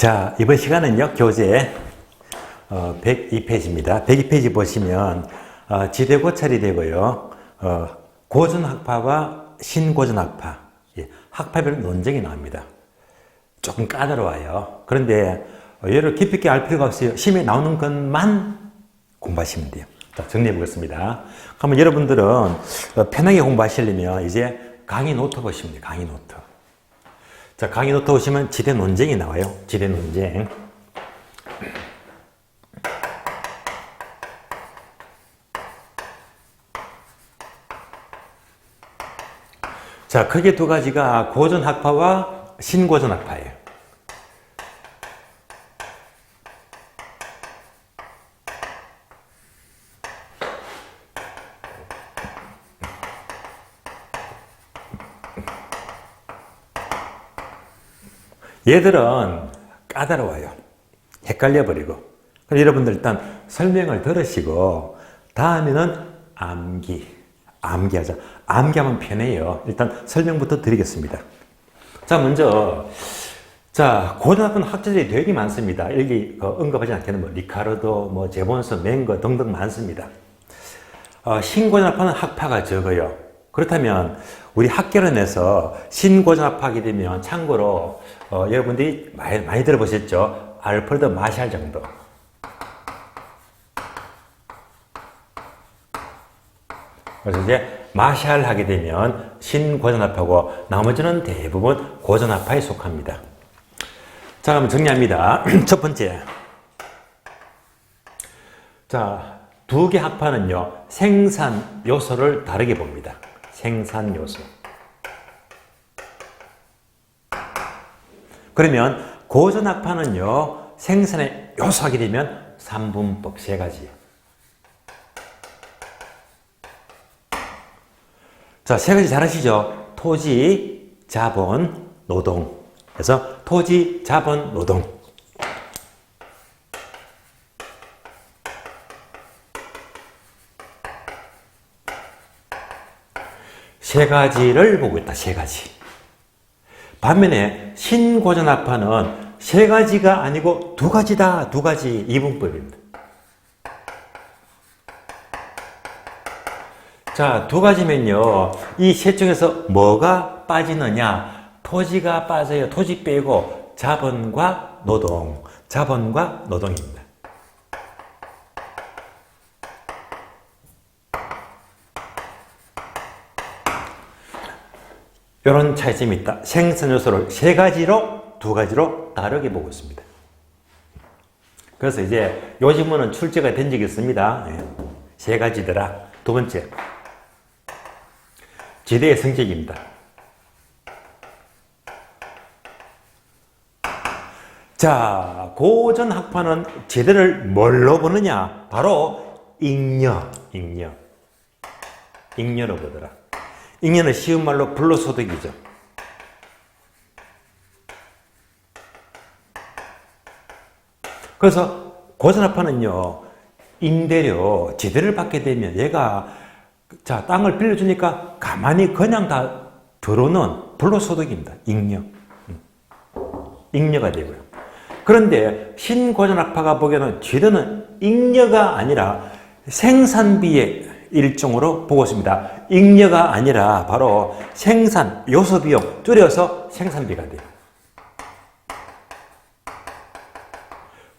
자, 이번 시간은요, 교재 102페이지입니다. 102페이지 보시면 지대고찰이 되고요, 고전학파와 신고전학파, 학파별 논쟁이 나옵니다. 조금 까다로워요. 그런데 얘를 깊이 있게 알 필요가 없어요. 시험에 나오는 것만 공부하시면 돼요. 자, 정리해 보겠습니다. 그러면 여러분들은 편하게 공부하시려면 이제 강의 노트 보시면 돼요. 강의 노트. 자, 강의 노트 보시면 지대 논쟁이 나와요. 지대 논쟁. 자, 크게 두 가지가 고전학파와 신고전학파예요. 얘들은 까다로워요. 헷갈려버리고. 그럼 여러분들 일단 설명을 들으시고 다음에는 암기하자. 암기하면 편해요. 일단 설명부터 드리겠습니다. 자, 먼저 고등학교는 학자들이 되게 많습니다. 여기 언급하지 않겠는 리카르도, 제본스, 맹거 등등 많습니다. 신고전학파는 학파가 적어요. 그렇다면 우리 학개론에서 신고전학파하게 되면 참고로 여러분들이 많이 들어보셨죠? 알프레드 마샬 정도. 그래서 이제 마샬 하게 되면 신고전학파고 나머지는 대부분 고전학파에 속합니다. 자, 그럼 정리합니다. 첫 번째. 자, 두 개 학파는요, 생산 요소를 다르게 봅니다. 생산 요소. 그러면 고전학파는요, 생산의 요소 하게 되면 3분법 세 가지. 자, 세 가지 잘 아시죠? 토지, 자본, 노동. 그래서 토지, 자본, 노동. 세 가지를 보고 있다. 세 가지. 반면에 신고전학파는 세 가지가 아니고 두 가지다. 두 가지 이분법입니다. 자, 두 가지면요, 이 셋 중에서 뭐가 빠지느냐? 토지가 빠져요. 토지 빼고 자본과 노동. 자본과 노동입니다. 이런 차이점이 있다. 생산 요소를 세 가지로, 두 가지로 다르게 보고 있습니다. 그래서 이제 요즘은 출제가 된 적이 있습니다. 세 가지더라. 두 번째. 지대의 성격입니다. 자, 고전학파는 지대를 뭘로 보느냐? 바로 잉여로 보더라. 잉여는 쉬운 말로 불로소득이죠. 그래서 고전학파는요, 임대료, 지대를 받게 되면 얘가 땅을 빌려주니까 가만히 그냥 다 들어오는 불로소득입니다. 잉여가 되고요. 그런데 신고전학파가 보기에는 지대는 잉여가 아니라 생산비의 일종으로 보고 있습니다. 잉여가 아니라 바로 생산, 요소비용, 줄여서 생산비가 돼요.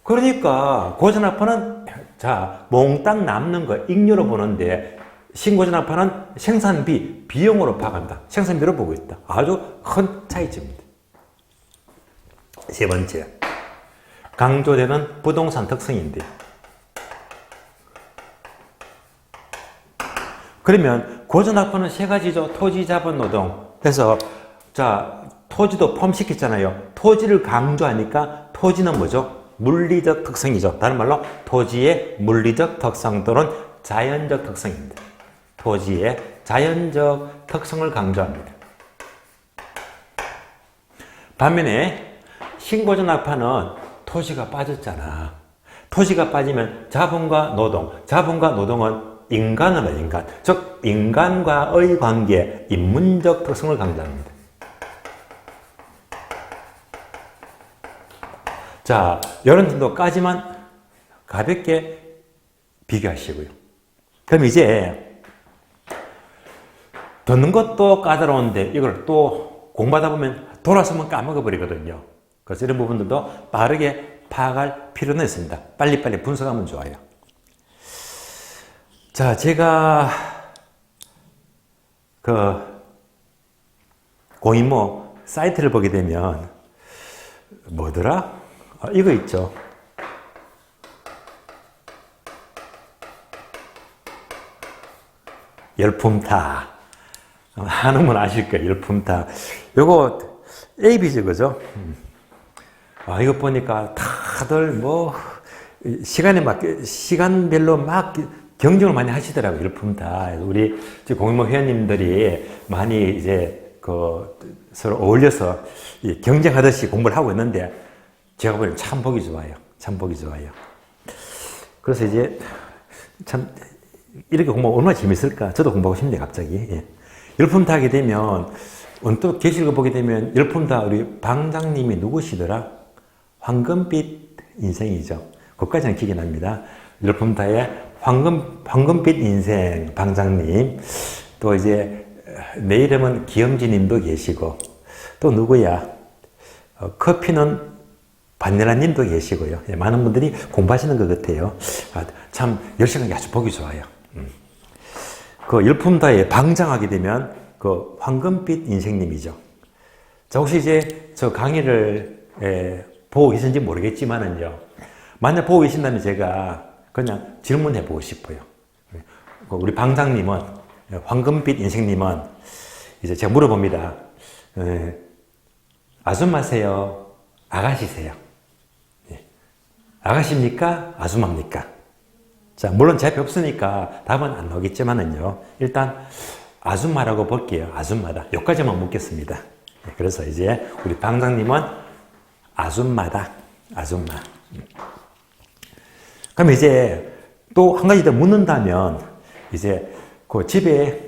그러니까 고전학파는 몽땅 남는 거 잉여로 보는데 신고전학파는 생산비, 비용으로 파악합니다. 생산비로 보고 있다. 아주 큰 차이점입니다. 세 번째, 강조되는 부동산 특성인데요. 그러면 고전학파는 세 가지죠. 토지, 자본, 노동. 그래서 토지도 포함시켰잖아요. 토지를 강조하니까 토지는 뭐죠? 물리적 특성이죠. 다른 말로 토지의 물리적 특성 또는 자연적 특성입니다. 토지의 자연적 특성을 강조합니다. 반면에 신고전학파는 토지가 빠졌잖아. 토지가 빠지면 자본과 노동은 인간은 즉 인간과의 관계, 인문적 특성을 강조합니다. 자, 이런 정도까지만 가볍게 비교하시고요. 그럼 이제 듣는 것도 까다로운데 이걸 또 공부하다 보면 돌아서면 까먹어버리거든요. 그래서 이런 부분들도 빠르게 파악할 필요는 있습니다. 빨리빨리 분석하면 좋아요. 자, 제가 고인모 사이트를 보게 되면 뭐더라? 이거 있죠. 열품타. 하는 분 아실 거예요. 열품타. 요거 AB죠, 그죠? 이거 보니까 다들 뭐 시간별로 막 경쟁을 많이 하시더라고요. 열품타. 우리 공인모 회원님들이 많이 이제 서로 어울려서 경쟁하듯이 공부를 하고 있는데 제가 보기엔 참 보기 좋아요. 참 보기 좋아요. 그래서 이제 참 이렇게 공부하면 얼마나 재밌을까. 저도 공부하고 싶네요, 갑자기. 예. 열품타 하게 되면 언뜻 게시글 보게 되면 열품타 우리 방장님이 누구시더라? 황금빛 인생이죠. 그것까지는 기억이 납니다. 열품타의 황금빛 인생 방장님. 또 이제 내 이름은 기영진 님도 계시고 또 누구야? 커피는 반내라 님도 계시고요. 예, 많은 분들이 공부하시는 것 같아요. 참 열심히 아주 보기 좋아요. 그 열품타에 방장하게 되면 그 황금빛 인생님이죠. 자, 혹시 이제 저 강의를 보고 계신지 모르겠지만은요. 만약 보고 계신다면 제가 그냥 질문해 보고 싶어요. 우리 방장님은, 황금빛 인생님은 이제 제가 물어봅니다. 아줌마세요? 아가씨세요? 아가씨입니까? 아줌마입니까? 자, 물론 제 앞에 없으니까 답은 안 나오겠지만은요. 일단 아줌마라고 볼게요. 아줌마다. 여기까지만 묻겠습니다. 그래서 이제 우리 방장님은 아줌마다. 아줌마. 그럼 이제 또 한 가지 더 묻는다면 이제 그 집에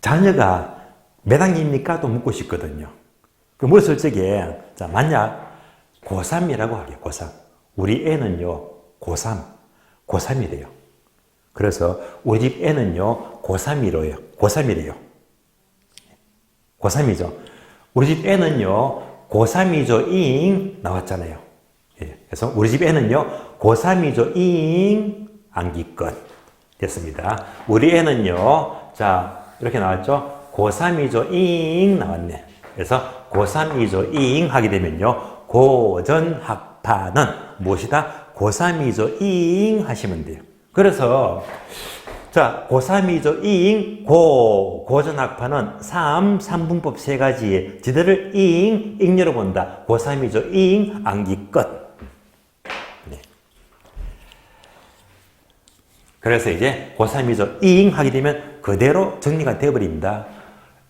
자녀가 몇 학년입니까? 또 묻고 싶거든요. 그 물었을 적에 자, 만약 고3이라고 하게요. 고3. 우리 애는요. 고3이래요. 그래서 우리 집 애는요. 고3이래요. 고3이죠. 우리 집 애는요. 고3이죠. 잉 나왔잖아요. 예. 그래서 우리 집 애는요. 고3이죠. 잉 암기권 됐습니다. 우리 애는요. 자, 이렇게 나왔죠. 고3이죠. 잉 나왔네. 그래서 고3이죠. 잉 하게 되면요. 고전학파는 무엇이다? 고3이죠. 잉 하시면 돼요. 그래서 자, 고3이죠. 잉 고전학파는 3분법 세 가지 지들을 잉여로 본다. 고3이죠. 잉 암기 끝. 네. 그래서 이제 고3이죠. 잉 하게 되면 그대로 정리가 되어버립니다.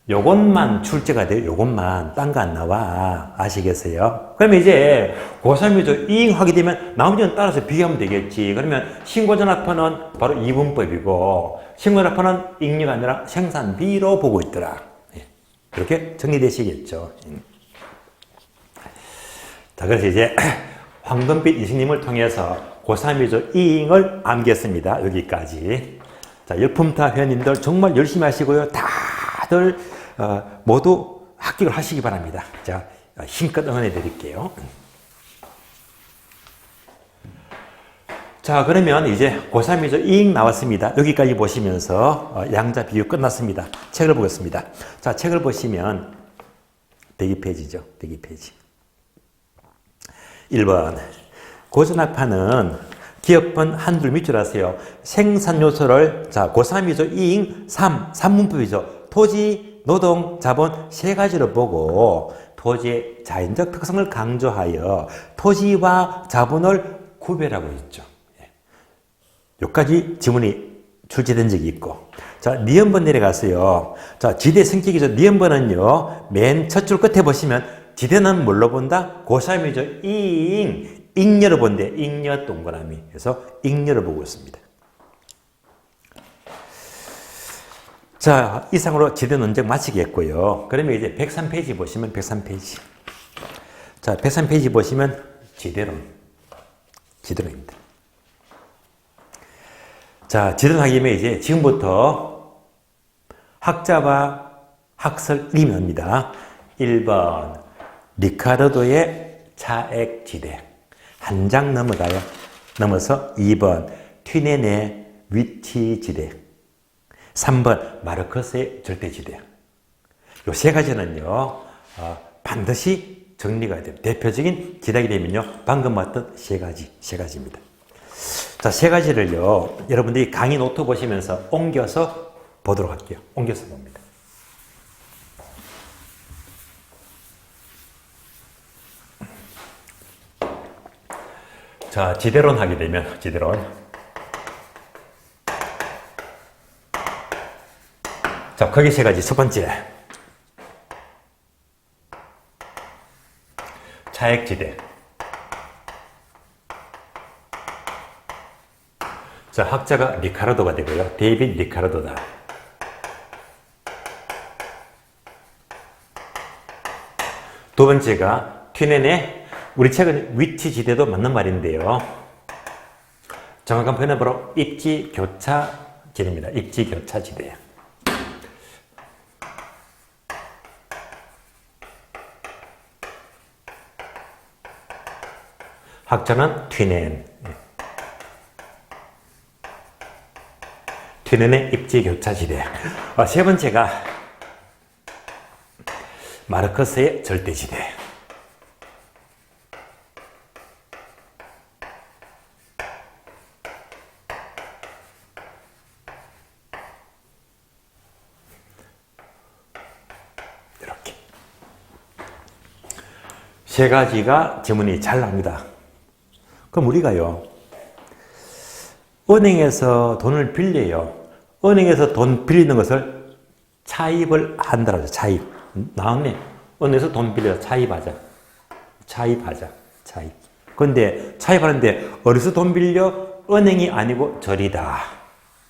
요것만 출제가 돼요. 요것만. 딴 거 안 나와. 아시겠어요? 그러면 이제 고3이죠. 잉 하게 되면 나머지는 따라서 비교하면 되겠지. 그러면 신고전학파는 바로 2분법이고 신고전학파는 잉여가 아니라 생산비로 보고 있더라. 이렇게 정리되시겠죠. 자, 그래서 이제 황금빛 이신님을 통해서 고3이죠. 잉을 암기했습니다. 여기까지. 자, 열품타 회원님들 정말 열심히 하시고요. 다들 모두 합격을 하시기 바랍니다. 자, 힘껏 응원해 드릴게요. 자, 그러면 이제 고3이죠. 잉 나왔습니다. 여기까지 보시면서 양자 비교 끝났습니다. 책을 보겠습니다. 자, 책을 보시면 102페이지죠. 102페이지. 1번. 고전학파는 기업번 한줄 밑줄 하세요. 생산 요소를 자, 고3이죠. 잉 3문법이죠. 토지, 노동, 자본 세 가지로 보고 토지의 자연적 특성을 강조하여 토지와 자본을 구별하고 있죠. 여기까지 지문이 출제된 적이 있고. 자, 니은번 내려가세요. 자, 지대 성격이죠. 니은번은요, 맨 첫 줄 끝에 보시면 지대는 뭘로 본다? 고3이죠. 잉여로 본대. 잉여 동그라미. 그래서 잉여를 보고 있습니다. 자, 이상으로 지대 논쟁 마치겠고요. 그러면 이제 103페이지 보시면 103페이지. 자, 103페이지 보시면 지대론입니다. 자, 지대론하기 위해 이제 지금부터 학자와 학설임입니다. 1번 리카르도의 차액지대 한 장 넘어가요. 넘어서 2번 튀넨의 위치지대 3번 마르커스의 절대지대 요 세 가지는요 반드시 정리가 돼요. 대표적인 지대가 되면요 방금 봤던 세 가지입니다. 자, 세 가지를요 여러분들이 강의 노트 보시면서 옮겨서 보도록 할게요. 옮겨서 봅니다. 자, 지대론 하게 되면 지대론. 자, 거기 세 가지. 첫 번째. 차액지대. 자, 학자가 리카르도가 되고요. 데이빗 리카르도다. 두 번째가 튀넨의 우리 책은 위치지대도 맞는 말인데요. 정확한 표현은 바로 입지교차지대입니다. 입지교차지대. 학자는 튀넨. 튀넨의 입지교차지대. 세 번째가 마르커스의 절대지대. 이렇게. 세 가지가 지문이 잘 나옵니다. 그럼 우리가요, 은행에서 돈을 빌려요. 은행에서 돈 빌리는 것을 차입을 한다라고 하죠. 차입. 나왔네. 은행에서 돈 빌려 차입하자. 차입하자. 차입. 그런데 차입하는데 어디서 돈 빌려? 은행이 아니고 절이다.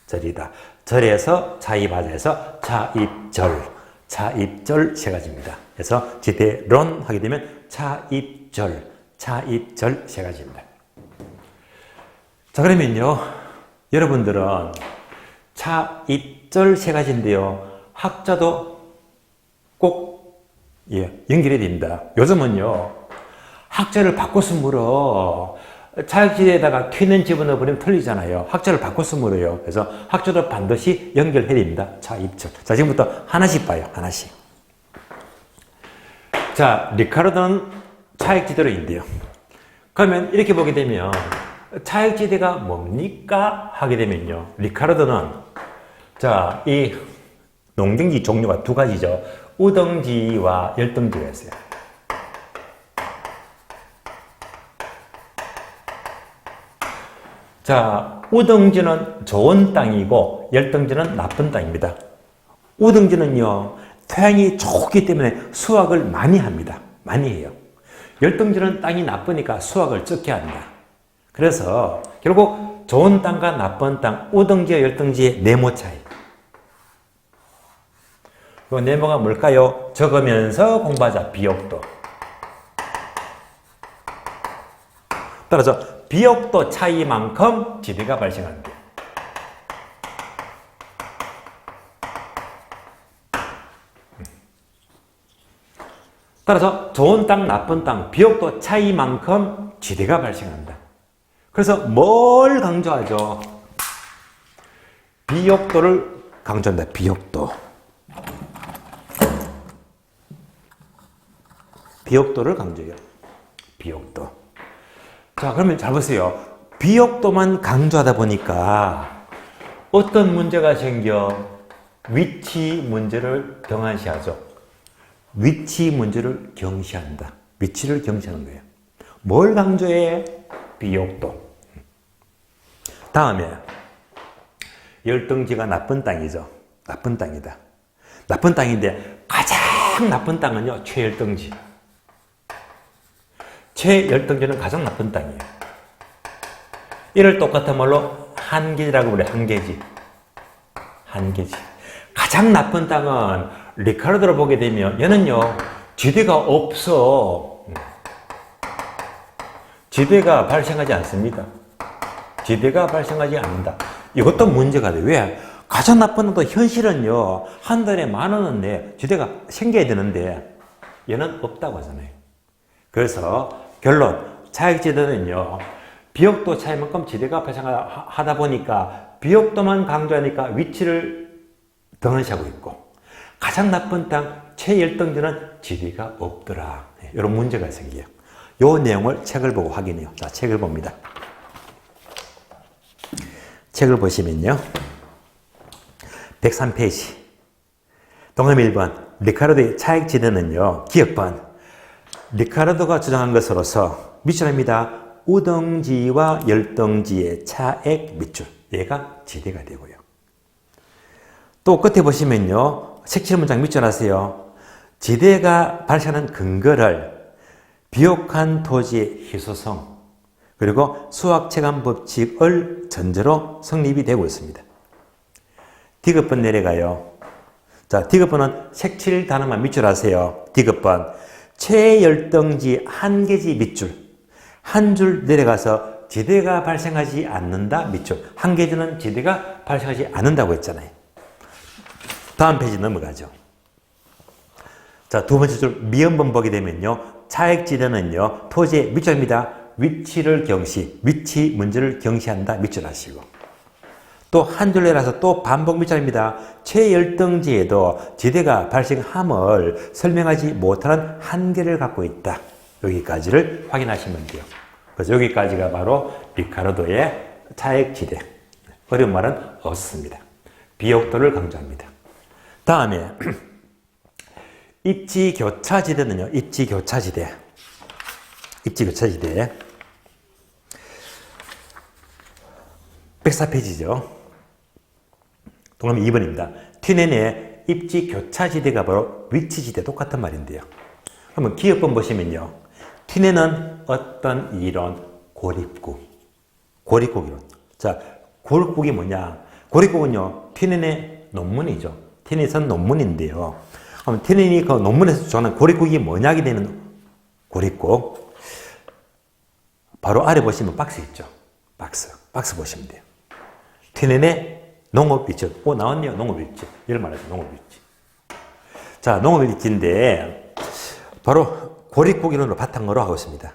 절이다. 절에서 차입하자 해서 차입절. 차입절 세 가지입니다. 그래서 지대론 하게 되면 차입절. 차입절 세 가지입니다. 자, 그러면요, 여러분들은 차입절 세 가지인데요, 학자도 꼭 연결해야 됩니다. 요즘은요, 학자를 바꿔서 물어. 차액지대에다가 튀는 집어넣어버리면 틀리잖아요. 학자를 바꿔서 물어요. 그래서 학자도 반드시 연결해야 됩니다. 차입절. 자, 지금부터 하나씩 봐요. 하나씩. 자, 리카르도는 차액지대로인데요. 그러면 이렇게 보게 되면 차액지대가 뭡니까? 하게 되면요. 리카르도는 자, 이 농경지 종류가 두 가지죠. 우등지와 열등지가 있어요. 자, 우등지는 좋은 땅이고 열등지는 나쁜 땅입니다. 우등지는요, 토양이 좋기 때문에 수확을 많이 합니다. 많이 해요. 열등지는 땅이 나쁘니까 수확을 적게 한다. 그래서 결국 좋은 땅과 나쁜 땅, 우등지와 열등지의 네모 차이. 그 네모가 뭘까요? 적으면서 공부하자. 비옥도. 따라서 비옥도 차이만큼 지대가 발생한다. 따라서 좋은 땅, 나쁜 땅, 비옥도 차이만큼 지대가 발생한다. 그래서 뭘 강조하죠? 비옥도를 강조한다. 비옥도. 비옥도를 강조해요. 비옥도. 자, 그러면 잘 보세요. 비옥도만 강조하다 보니까 어떤 문제가 생겨? 위치 문제를 경한시하죠. 위치 문제를 경시한다. 위치를 경시하는 거예요. 뭘 강조해? 비옥도. 다음에 열등지가 나쁜 땅이죠. 나쁜 땅이다. 나쁜 땅인데 가장 나쁜 땅은요, 최열등지. 최열등지는 가장 나쁜 땅이에요. 이를 똑같은 말로 한계지라고 그래. 한계지. 한계지. 가장 나쁜 땅은 리카르도를 보게 되면 얘는요, 지대가 없어. 지대가 발생하지 않습니다. 지대가 발생하지 않는다. 이것도 문제가 돼요. 왜? 가장 나쁜 것도 현실은요, 한 달에 10,000원은 내 지대가 생겨야 되는데 얘는 없다고 하잖아요. 그래서 결론, 차익지대는요, 비옥도 차이만큼 지대가 발생하다 보니까 비옥도만 강조하니까 위치를 등한시하고 있고, 가장 나쁜 땅 최열등지는 지대가 없더라. 이런 문제가 생겨요. 이 내용을 책을 보고 확인해요. 자, 책을 봅니다. 책을 보시면요, 103페이지. 동그라미 1번. 리카르도의 차익지대는요, 기억번. 리카르도가 주장한 것으로서 밑줄입니다. 우등지와 열등지의 차액 밑줄. 얘가 지대가 되고요. 또 끝에 보시면요, 색칠 문장 밑줄 하세요. 지대가 발생하는 근거를 비옥한 토지의 희소성, 그리고 수학체감 법칙을 전제로 성립이 되고 있습니다. 디귿번 내려가요. 자, 디귿번은 색칠 단어만 밑줄 하세요. 디귿번. 최열등지 한계지 밑줄. 한 줄 내려가서 지대가 발생하지 않는다 밑줄. 한계지는 지대가 발생하지 않는다고 했잖아요. 다음 페이지 넘어가죠. 자, 두 번째 줄 미음번 보게 되면요, 차액지대는요, 토지의 밑줄입니다. 위치를 경시, 위치 문제를 경시한다 밑줄 하시고, 또 한 줄 내려서 또 반복 밑줄입니다. 최열등지에도 지대가 발생함을 설명하지 못하는 한계를 갖고 있다. 여기까지를 확인하시면 돼요. 그래서 여기까지가 바로 리카르도의 차액지대. 어려운 말은 없습니다. 비옥도를 강조합니다. 다음에 입지교차지대는요, 입지교차지대. 입지교차지대. 104페이지죠. 동그라미 2번입니다. 튀넨의 입지교차지대가 바로 위치지대, 똑같은 말인데요. 그러면 기억본 보시면요, 튀넨은 어떤 이론? 고립국. 고립국 이론. 자, 고립국이 뭐냐? 고립국은요, 튀넨의 논문이죠. 튀넨이 쓴 논문인데요. 그럼 튀넨이 그 논문에서 주장하는 고립국이 뭐냐게 되는 고립국. 바로 아래 보시면 박스 있죠. 박스 보시면 돼요. 튀넨의 농업일지. 나왔네요. 농업일지. 이걸 말하죠. 농업일지. 자, 농업일지인데 바로 고립국 이론을 바탕으로 하고 있습니다.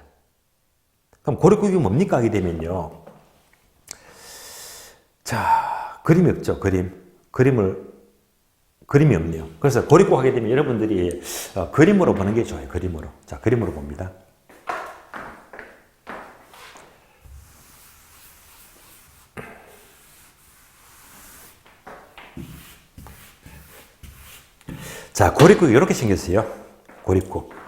그럼 고립국이 뭡니까? 하게 되면요, 자, 그림이 없죠. 그림이 없네요. 그래서 고립국 하게 되면 여러분들이 그림으로 보는 게 좋아요. 그림으로. 자, 그림으로 봅니다. 자, 고립국이 이렇게 생겼어요. 고립국.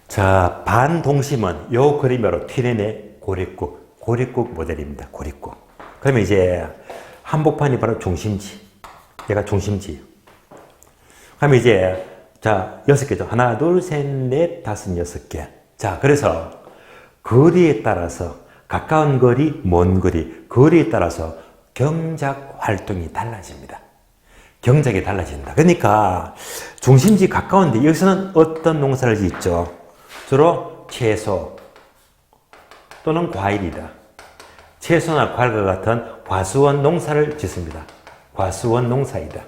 자, 반동심은 요 그림으로 튀넨의 고립국 모델입니다. 고립국. 그러면 이제 한복판이 바로 중심지. 얘가 중심지. 그러면 이제, 자, 6개죠. 하나, 둘, 셋, 넷, 다섯, 6개. 자, 그래서 거리에 따라서 가까운 거리, 먼 거리, 거리에 따라서 경작 활동이 달라집니다. 경작이 달라진다. 그러니까 중심지 가까운데 여기서는 어떤 농사를 짓죠? 주로 채소 또는 과일이다. 채소나 과일과 같은 과수원 농사를 짓습니다. 과수원 농사이다.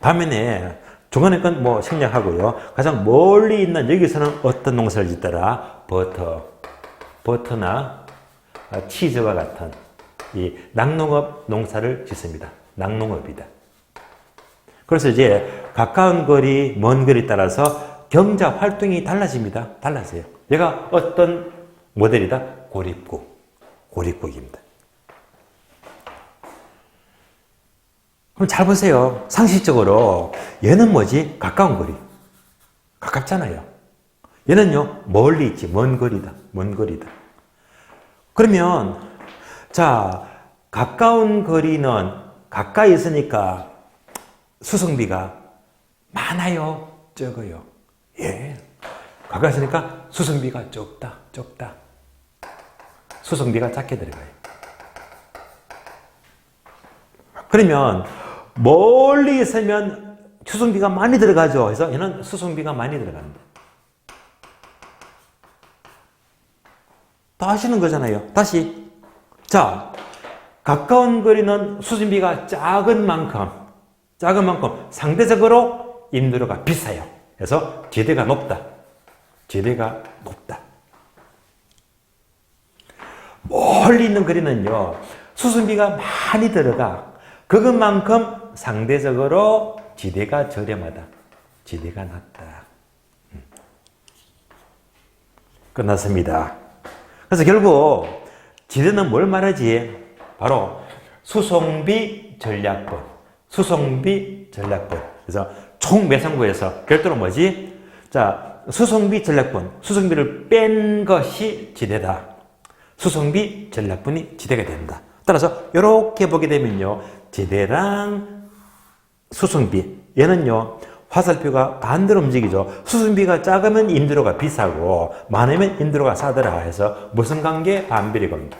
반면에 중간에 건 뭐 생략하고요. 가장 멀리 있는 여기서는 어떤 농사를 짓더라? 버터나 치즈와 같은 이 낙농업 농사를 짓습니다. 낙농업이다. 그래서 이제 가까운 거리, 먼 거리에 따라서 경작 활동이 달라집니다. 달라져요. 얘가 어떤 모델이다? 고립국입니다. 그럼 잘 보세요. 상식적으로 얘는 뭐지? 가까운 거리. 가깝잖아요. 얘는요, 멀리 있지. 먼 거리다. 그러면 자, 가까운 거리는 가까이 있으니까 수성비가 많아요, 적어요? 예. 가까이 있으니까 수성비가 적다. 수성비가 작게 들어가요. 그러면 멀리 있으면 수성비가 많이 들어가죠. 그래서 얘는 수성비가 많이 들어간다. 다 아시는 거잖아요. 다시. 자, 가까운 거리는 수신비가 작은 만큼 상대적으로 임대료가 비싸요. 그래서 지대가 높다. 멀리 있는 거리는요, 수신비가 많이 들어가. 그것만큼 상대적으로 지대가 저렴하다. 지대가 낮다. 끝났습니다. 그래서 결국 지대는 뭘 말하지? 바로 수송비 전략분. 그래서 총 매상구에서 별도로 뭐지? 자, 수송비 전략분. 수송비를 뺀 것이 지대다. 수송비 전략분이 지대가 된다. 따라서 이렇게 보게 되면요, 지대랑 수송비, 얘는요 화살표가 반대로 움직이죠. 수송비가 작으면 임대료가 비싸고 많으면 임대료가 싸더라 해서 무슨 관계? 반비례 관계.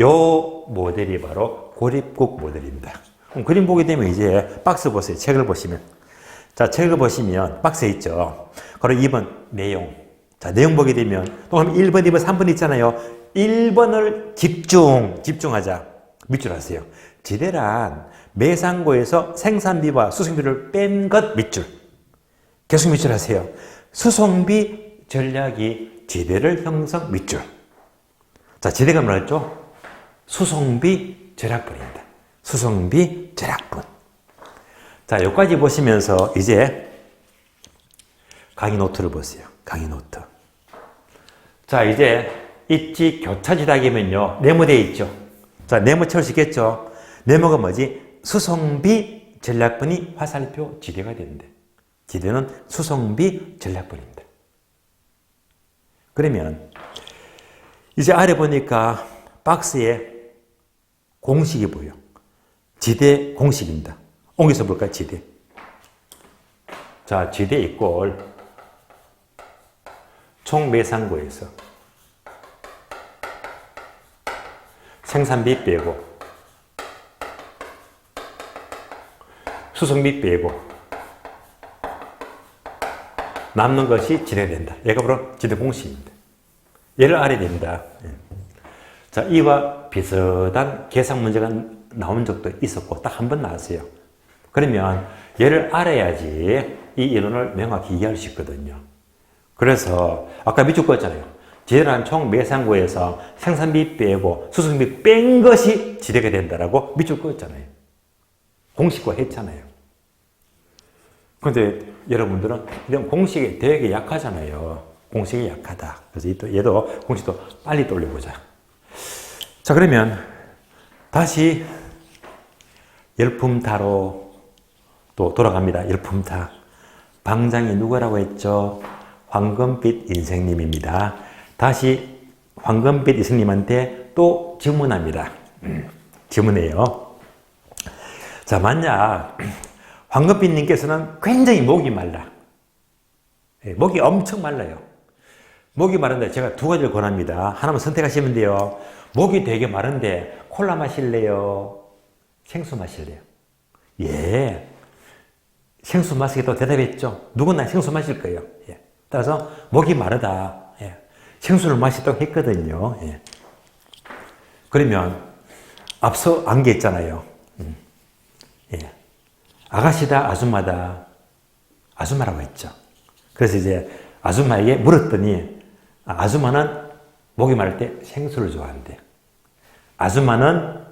요 모델이 바로 고립국 모델입니다. 그럼 그림 보게 되면 이제 박스 보세요. 책을 보시면. 자, 책을 보시면 박스에 있죠. 그리고 2번 내용. 자, 내용 보게 되면 또 1번, 2번, 3번 있잖아요. 1번을 집중하자. 밑줄 하세요. 지대란 매상고에서 생산비와 수송비를 뺀 것 밑줄. 계속 밑줄 하세요. 수송비 전략이 지대를 형성 밑줄. 자, 지대가 뭐랬죠? 수송비 절약분입니다. 수송비 절약분. 자, 여기까지 보시면서 이제 강의 노트를 보세요. 강의 노트. 자, 이제 입지 교차지각이면요, 네모되어 있죠. 자, 네모 채울 수 있겠죠? 네모가 뭐지? 수송비 전략분이 화살표 지대가 되는데, 지대는 수송비 전략분입니다. 그러면 이제 아래 보니까 박스에 공식이 보여. 지대 공식입니다. 옮겨서 볼까요? 지대. 자, 지대 이꼴 총 매상고에서 생산비 빼고 수송비 빼고 남는 것이 지대가 된다. 얘가 바로 지대 공식입니다. 얘를 알아야 됩니다. 자, 이와 비슷한 계산 문제가 나온 적도 있었고 딱 한 번 나왔어요. 그러면 얘를 알아야지 이 이론을 명확히 이해할 수 있거든요. 그래서 아까 밑줄 그었잖아요. 지대란 총 매상고에서 생산비 빼고 수송비 뺀 것이 지대가 된다라고 밑줄 그었잖아요. 공식화 했잖아요. 그런데 여러분들은 이런 공식에 되게 약하잖아요. 공식이 약하다. 그래서 얘도 공식도 빨리 떠올려보자. 자, 그러면 다시 열품타로 또 돌아갑니다. 열품타. 방장이 누구라고 했죠? 황금빛 인생님입니다. 다시 황금빛 인생님한테 또 질문합니다. 질문해요. 자, 만약 황금빛님께서는 굉장히 목이 말라. 목이 엄청 말라요. 목이 마른데 제가 두 가지를 권합니다. 하나만 선택하시면 돼요. 목이 되게 마른데 콜라 마실래요? 생수 마실래요? 예. 생수 마시기도 대답했죠. 누구나 생수 마실 거예요. 예. 따라서 목이 마르다. 예. 생수를 마시도록 했거든요. 예. 그러면 앞서 안개했잖아요. 예. 아가씨다, 아줌마다. 아줌마라고 했죠. 그래서 이제 아줌마에게 물었더니 아줌마는 목이 마를 때 생수를 좋아한대. 아줌마는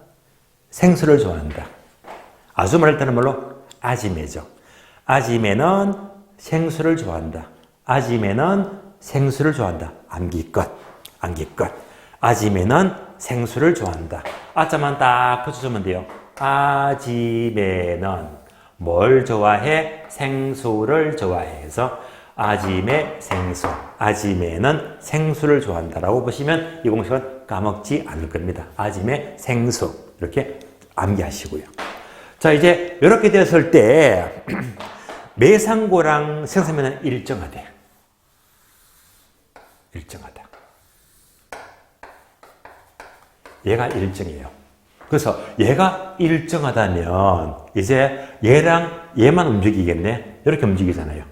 생수를 좋아한다. 아줌마를 때는 뭘로? 아지매죠. 아지매는 생수를 좋아한다. 아지매는 생수를 좋아한다. 암기껏. 아지매는 생수를 좋아한다. 아자만 딱 붙여주면 돼요. 아지매는 뭘 좋아해? 생수를 좋아해서 아지매 생수. 아지매는 생수를 좋아한다라고 보시면 이 공식은 까먹지 않을 겁니다. 아짐의 생수 이렇게 암기하시고요. 자, 이제 이렇게 되었을 때 매상고랑 생산면은 일정하대. 일정하다. 얘가 일정해요. 그래서 얘가 일정하다면 이제 얘랑 얘만 움직이겠네. 이렇게 움직이잖아요.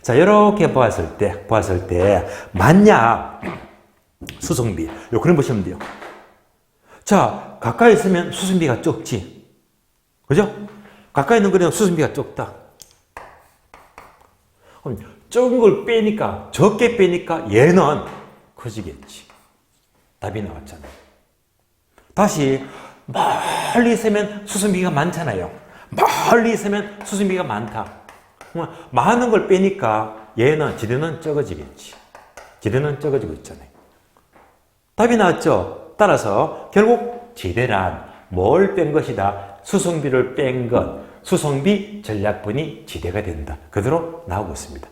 자, 이렇게 보았을 때 만약 수성비, 요 그림 보시면 돼요. 자, 가까이 있으면 수성비가 적지. 그죠? 가까이 있는 그림은 수성비가 적다. 그럼 적은 걸 빼니까, 적게 빼니까 얘는 커지겠지. 답이 나왔잖아요. 다시 멀리 있으면 수성비가 많잖아요. 멀리 있으면 수성비가 많다. 많은 걸 빼니까 얘는 지대는 적어지겠지. 지대는 적어지고 있잖아요. 답이 나왔죠? 따라서 결국 지대란 뭘 뺀 것이다? 수성비를 뺀 것. 수성비 전략분이 지대가 된다. 그대로 나오고 있습니다.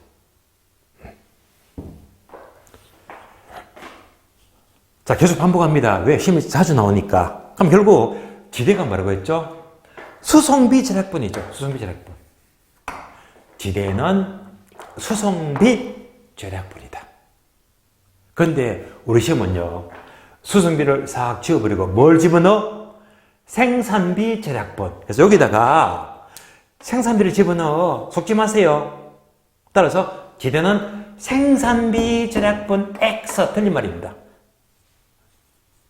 자, 계속 반복합니다. 왜? 시험이 자주 나오니까. 그럼 결국 지대가 뭐라고 했죠? 수성비 절약분이죠. 수성비 절약분. 지대는 수성비 절약분이다. 그런데 우리 시험은요, 수성비를 싹 지워버리고 뭘 집어넣어? 생산비 절약분. 그래서 여기다가 생산비를 집어넣어. 속지 마세요. 따라서 지대는 생산비 절약분 X. 틀린 말입니다.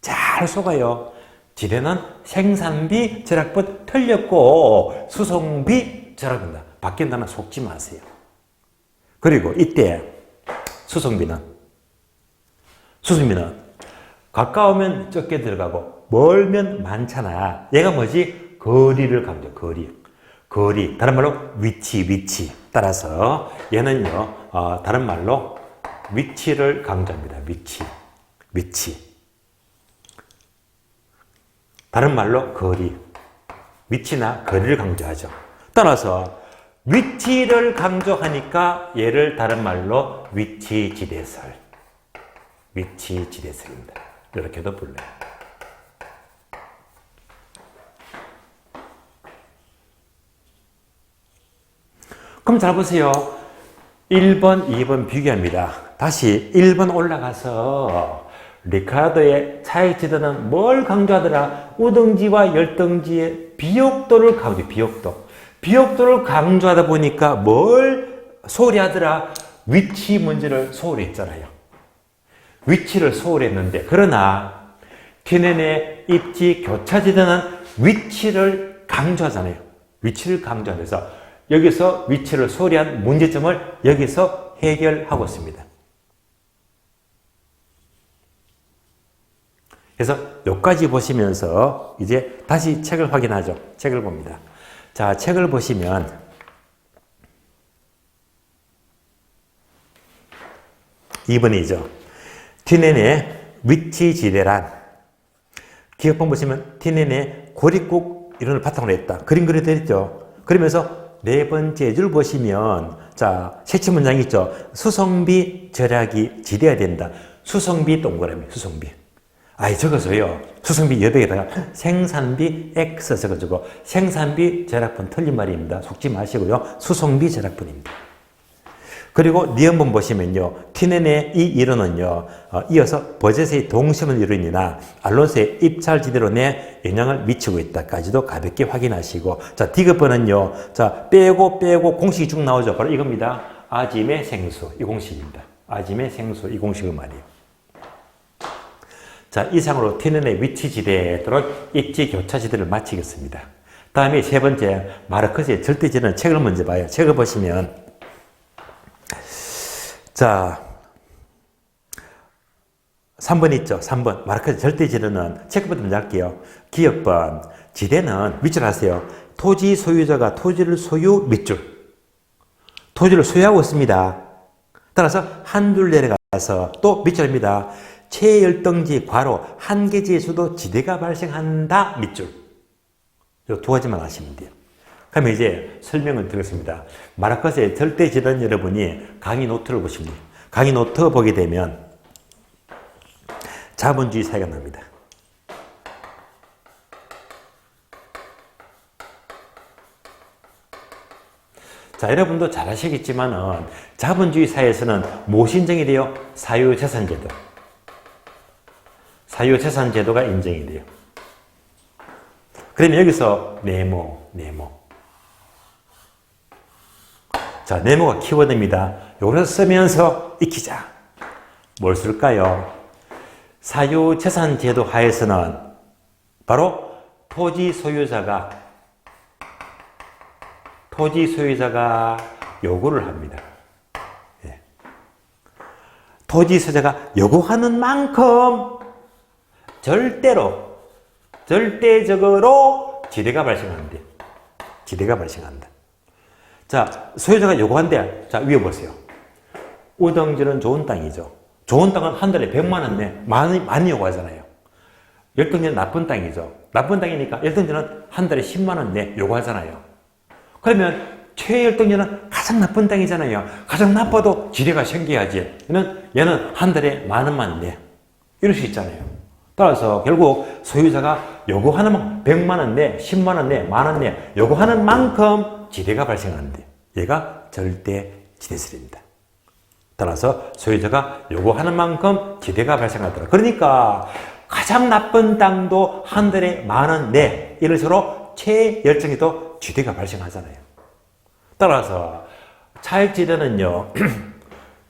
잘 속아요. 지대는 생산비 절약분 틀렸고 수성비 절약분이다. 바뀐 단어 속지 마세요. 그리고 이때 수성비는 가까우면 적게 들어가고 멀면 많잖아. 얘가 뭐지? 거리를 강조. 거리. 다른 말로 위치. 따라서 얘는요, 다른 말로 위치를 강조합니다. 위치. 다른 말로 거리. 위치나 거리를 강조하죠. 따라서 위치를 강조하니까 얘를 다른 말로 위치지대설. 위치지대설입니다. 이렇게도 불러요. 그럼 잘 보세요. 1번, 2번 비교합니다. 다시 1번 올라가서 리카르도의 차액 지대는 뭘 강조하더라? 우등지와 열등지의 비옥도를 강조해. 비옥도를 강조하다 보니까 뭘 소홀히 하더라? 위치 문제를 소홀히 했잖아요. 위치를 소홀히 했는데, 그러나 티넨의 입지 교차지대는 위치를 강조하잖아요. 위치를 강조하면서 여기서 위치를 소홀히 한 문제점을 여기서 해결하고 있습니다. 그래서 여기까지 보시면서 이제 다시 책을 확인하죠. 책을 봅니다. 자, 책을 보시면 2번이죠. 티넨의 위치지대란 기억본 보시면 티넨의 고립국 이론을 바탕으로 했다. 그림 그려져 있죠. 그러면서 네 번째 줄 보시면 자, 색칠 문장이 있죠. 수성비 절약이 지대해야 된다. 수성비 동그라미, 수성비. 적어서요. 수성비 여백에다가 생산비 X 적어주고 생산비 절약분 틀린 말입니다. 속지 마시고요. 수성비 절약분입니다. 그리고 니은본 보시면요. 티넨의 이 이론은요. 이어서 버젯의 동심을 이론이나 알론소의 입찰지대론에 영향을 미치고 있다까지도 가볍게 확인하시고 자, 디귿번은요. 자, 빼고 공식이 쭉 나오죠. 바로 이겁니다. 아짐의 생수 이 공식입니다. 아짐의 생수 이 공식을 말이에요. 자, 이상으로 티넨의 위치지대 또는 입지교차지대를 마치겠습니다. 다음에 세 번째 마르크스의 절대지대는 책을 먼저 봐요. 책을 보시면 자, 3번 있죠. 3번 마르크스의 절대지대는 책부터 먼저 할게요. 기억번 지대는 밑줄 하세요. 토지 소유자가 토지를 소유 밑줄 토지를 소유하고 있습니다. 따라서 한 줄 내려가서 또 밑줄입니다. 최열등지 괄호 한 개지에서도 지대가 발생한다 밑줄. 이 두 가지만 아시면 돼요. 그러면 이제 설명을 드리겠습니다. 마르크스의 절대지대는 여러분이 강의 노트를 보시면 돼요. 강의 노트 보게 되면 자본주의 사회가 납니다. 자, 여러분도 잘 아시겠지만은 자본주의 사회에서는 무엇이 인정이 돼요? 사유재산제도. 사유재산제도가 인정이 돼요. 그러면 여기서 네모. 자, 네모가 키워드입니다. 요걸 쓰면서 익히자. 뭘 쓸까요? 사유재산제도 하에서는 바로 토지 소유자가 요구를 합니다. 예. 토지 소유자가 요구하는 만큼 절대적으로 지대가 발생한대. 지대가 발생한다. 자, 소유자가 요구한대. 자, 위에 보세요. 우등지는 좋은 땅이죠. 좋은 땅은 한 달에 100만 원 내. 많이 요구하잖아요. 열등지는 나쁜 땅이죠. 나쁜 땅이니까 열등지는 한 달에 10만 원 내 요구하잖아요. 그러면 최열등지는 가장 나쁜 땅이잖아요. 가장 나빠도 지대가 생겨야지. 얘는 한 달에 10,000원만 내. 이럴 수 있잖아요. 따라서 결국 소유자가 요구하는 만큼 100만 원 내, 10만 원 내, 10,000원 내 요구하는 만큼 지대가 발생하는데 얘가 절대 지대설입니다. 따라서 소유자가 요구하는 만큼 지대가 발생하더라. 그러니까 가장 나쁜 땅도 한 달에 10,000원 내. 이런 식으로 최열정에도 지대가 발생하잖아요. 따라서 차익지대는요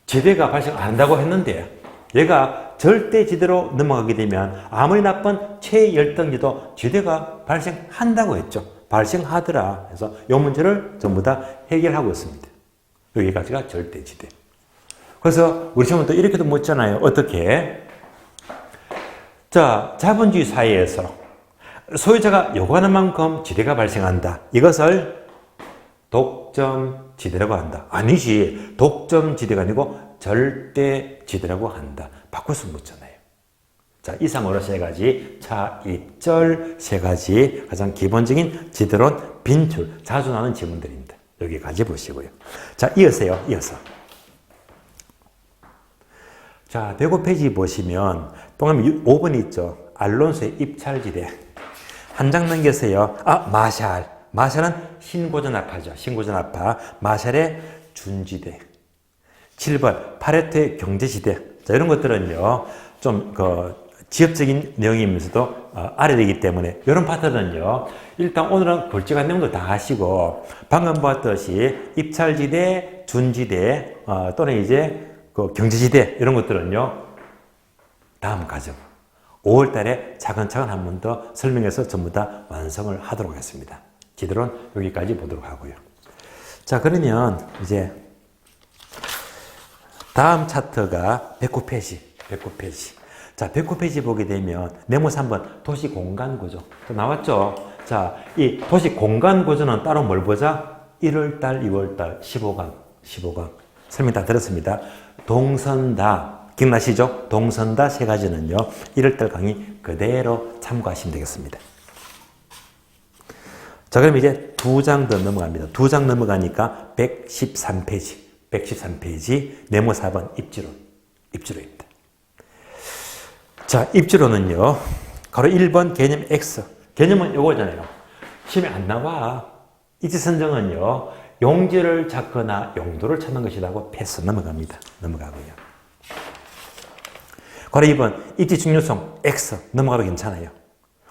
지대가 발생 안 한다고 했는데 얘가 절대 지대로 넘어가게 되면 아무리 나쁜 최열등지도 지대가 발생한다고 했죠. 발생하더라. 그래서 이 문제를 전부 다 해결하고 있습니다. 여기까지가 절대 지대. 그래서 우리 시험은 또 이렇게도 묻잖아요. 어떻게? 자, 자본주의 사회에서 소유자가 요구하는 만큼 지대가 발생한다. 이것을 독점지대라고 한다. 아니지. 독점지대가 아니고 절대지대라고 한다. 바꿔서 묻잖아요. 자, 이상으로 세 가지 차입절, 세 가지 가장 기본적인 지대론, 빈출, 자주 나오는 지문들입니다. 여기까지 보시고요. 자, 이어서요. 이어서. 자, 105페이지 보시면 동그라미 5번 있죠. 알론소의 입찰지대. 한 장 넘겨서요. 마샬은 신고전압파죠. 신고전압파. 마샬의 준지대. 7번 파레토의 경제지대. 자, 이런 것들은요. 좀 지역적인 내용이면서도 알아야 되기 때문에 이런 파트는요. 일단 오늘은 굵직한 내용도 다 하시고 방금 봤듯이 입찰지대, 준지대 또는 이제 경제지대 이런 것들은요. 다음 과정 5월 달에 차근차근 한 번 더 설명해서 전부 다 완성을 하도록 하겠습니다. 지도론 여기까지 보도록 하고요. 자, 그러면 이제 다음 차트가 109페이지. 자, 109페이지 보게 되면 네모 3번 도시 공간 구조. 또 나왔죠? 자, 이 도시 공간 구조는 따로 뭘 보자? 1월달, 2월달, 15강. 설명 다 들었습니다. 동선다. 기억나시죠? 동선다 세 가지는요. 1월달 강의 그대로 참고하시면 되겠습니다. 자, 그럼 이제 두 장 더 넘어갑니다. 두 장 넘어가니까 113페이지 네모 4번 입지로입니다. 자, 입지로는요. 바로 1번 개념 X. 개념은 요거잖아요. 시험에 안 나와. 입지 선정은요. 용지를 찾거나 용도를 찾는 것이라고 패스 넘어갑니다. 넘어가고요. 바로 2번 입지 중요성 X 넘어가도 괜찮아요.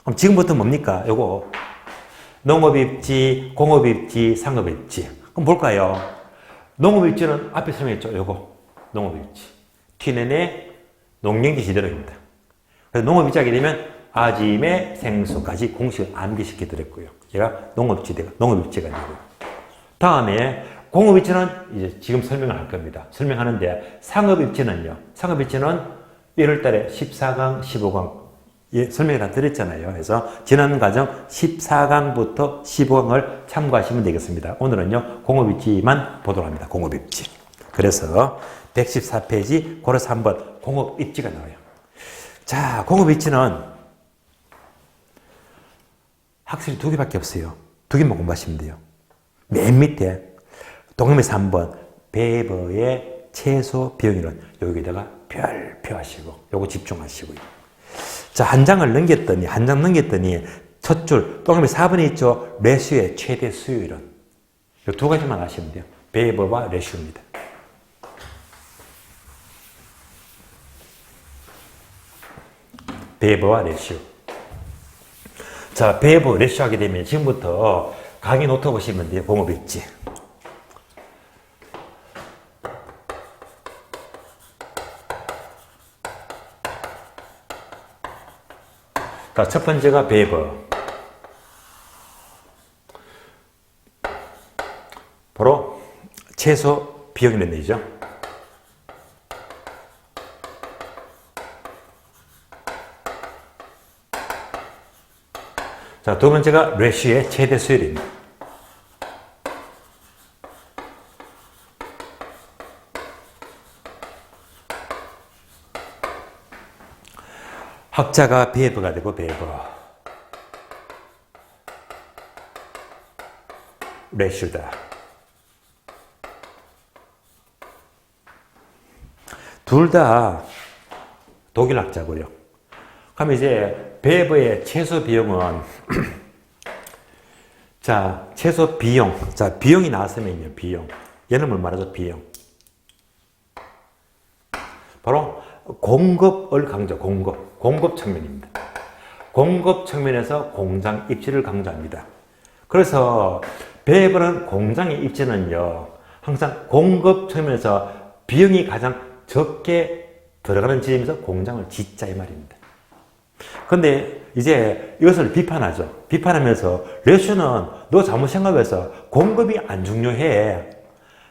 그럼 지금부터 뭡니까? 요거 농업입지, 공업입지, 상업입지. 그럼 볼까요? 농업입지는 앞에 설명했죠. 요거 농업입지. T내내 농경지 지대로입니다. 그래서 농업입지 하게 되면 아지매 생수까지 공식을 암기시켜 드렸고요. 얘가 농업지대가 농업입지가 되고요. 다음에 공업입지는 이제 지금 설명을 할 겁니다. 설명하는데 상업입지는요. 상업입지는 1월달에 14강, 15강 예, 설명을 다 드렸잖아요. 그래서 지난 과정 14강부터 15강을 참고하시면 되겠습니다. 오늘은요. 공업입지만 보도록 합니다. 공업입지. 그래서 114페이지 고려서 한번 공업입지가 나와요. 자, 공업입지는 학설이 두 개밖에 없어요. 두 개만 공부하시면 돼요. 맨 밑에 동그라미에서 한번 배버의 최소 비용이론 여기다가 별표 하시고 요거 집중하시고요. 자, 한 장 넘겼더니 첫 줄, 동그라미 4번에 있죠? 레슈의 최대 수요율은. 이 두 가지만 아시면 돼요. 베이버와 레슈입니다. 베이버와 레슈. 자, 베이버, 레슈 하게 되면 지금부터 강의 노트 보시면 돼요. 공업 일지. 자, 첫 번째가 베이버. 바로 최소 비용이라는 얘기죠. 자, 두 번째가 레시오의 최대 수율입니다. 학자가 베이버가 되고 베이버. 레슈다. 둘 다 독일 학자고요. 그러면 이제 베이버의 최소 비용은 자, 최소 비용. 자, 비용이 나왔으면요, 비용. 얘는 뭘 말하죠? 비용. 바로 공급을 강조, 공급 측면입니다. 공급 측면에서 공장 입지를 강조합니다. 그래서 베이버는 공장의 입지는요, 항상 공급 측면에서 비용이 가장 적게 들어가는 지점에서 공장을 짓자 이 말입니다. 근데 이제 이것을 비판하죠. 비판하면서 레슈는 너 잘못 생각해서 공급이 안 중요해.